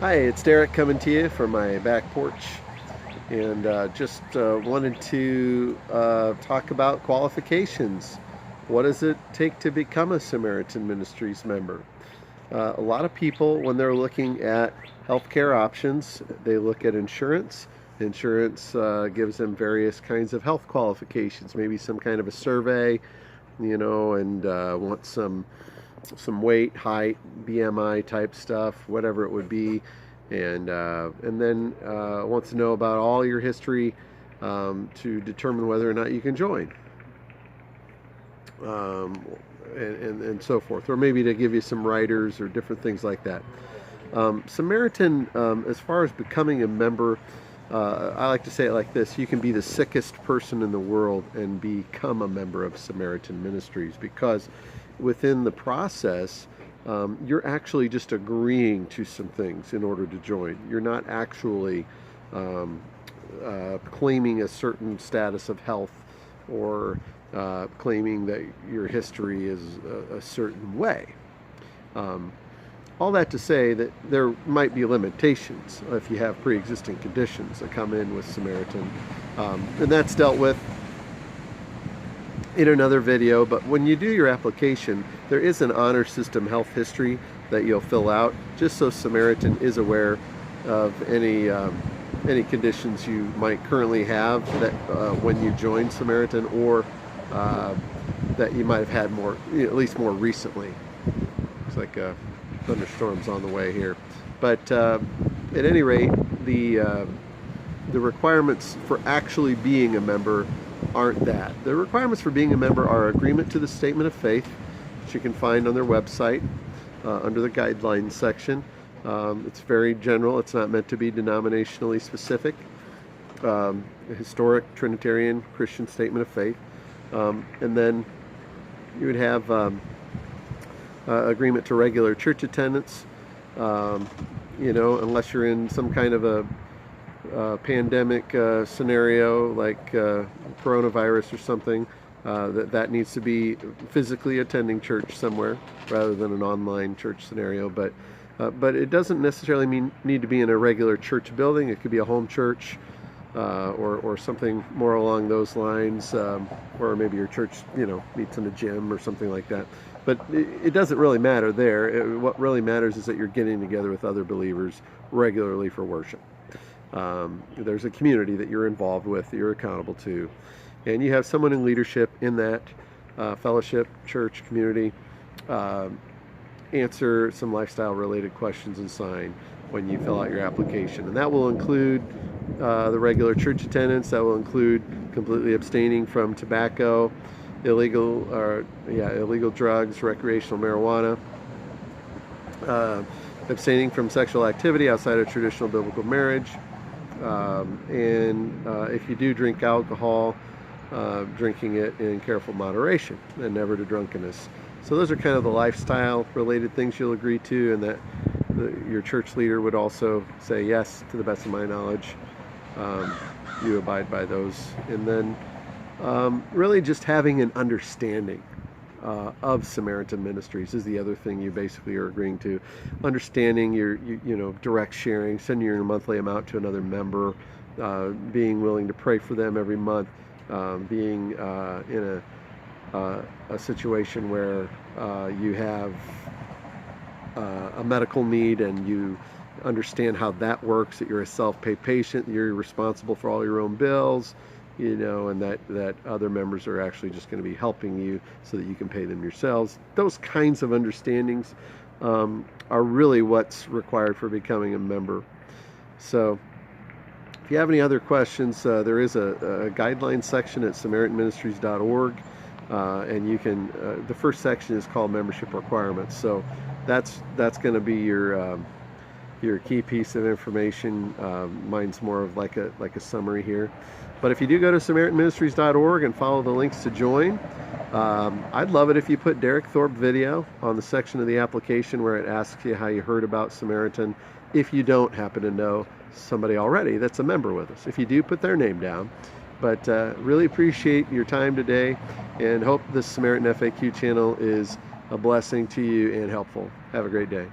Hi, it's Derek coming to you from my back porch, and just wanted to talk about qualifications. What does it take to become a Samaritan Ministries member? A lot of people, when they're looking at healthcare options, they look at insurance. Insurance gives them various kinds of health qualifications, maybe some kind of a survey, and want some weight, height, BMI type stuff, whatever it would be, and then wants to know about all your history to determine whether or not you can join, um, and so forth, or maybe to give you some writers or different things like that. Samaritan, as far as becoming a member, I like to say it like this: you can be the sickest person in the world and become a member of Samaritan Ministries, because within the process, you're actually just agreeing to some things in order to join. You're not actually um, claiming a certain status of health, or claiming that your history is a certain way. Um, all that to say that there might be limitations if you have pre-existing conditions that come in with Samaritan, and that's dealt with in another video. But when you do your application, there is an honor system health history that you'll fill out, just so Samaritan is aware of any conditions you might currently have that when you join Samaritan, or uh, that you might have had more, at least more recently. Looks like thunderstorms on the way here, but at any rate, the requirements for actually being a member aren't that. The requirements for being a member are agreement to the statement of faith, which you can find on their website under the guidelines section. It's very general. It's not meant to be denominationally specific. A historic Trinitarian Christian statement of faith. And then you would have agreement to regular church attendance. Unless you're in some kind of a pandemic scenario like coronavirus or something, that needs to be physically attending church somewhere rather than an online church scenario. But it doesn't necessarily need to be in a regular church building. It could be a home church, or something more along those lines, or maybe your church meets in a gym or something like that. But it doesn't really matter there. What really matters is that you're getting together with other believers regularly for worship. There's a community that you're involved with, that you're accountable to, and you have someone in leadership in that fellowship, church, community, answer some lifestyle related questions and sign when you fill out your application. And that will include the regular church attendance. That will include completely abstaining from tobacco, illegal drugs, recreational marijuana, abstaining from sexual activity outside of traditional biblical marriage, and if you do drink alcohol, drinking it in careful moderation and never to drunkenness. So those are kind of the lifestyle related things you'll agree to, and that your church leader would also say, yes, to the best of my knowledge, you abide by those. And then really just having an understanding of Samaritan Ministries is the other thing you basically are agreeing to. Understanding your direct sharing, sending your monthly amount to another member, being willing to pray for them every month, being in a situation where you have a medical need and you understand how that works, that you're a self-pay patient, you're responsible for all your own bills, and that other members are actually just going to be helping you so that you can pay them yourselves. Those kinds of understandings are really what's required for becoming a member. So if you have any other questions, there is a guidelines section at SamaritanMinistries.org, and you can, the first section is called membership requirements. So that's going to be your key piece of information. Mine's more of like a summary here. But if you do go to SamaritanMinistries.org and follow the links to join, I'd love it if you put Derek Thorpe video on the section of the application where it asks you how you heard about Samaritan, if you don't happen to know somebody already that's a member with us. If you do, put their name down. But really appreciate your time today, and hope this Samaritan FAQ channel is a blessing to you and helpful. Have a great day.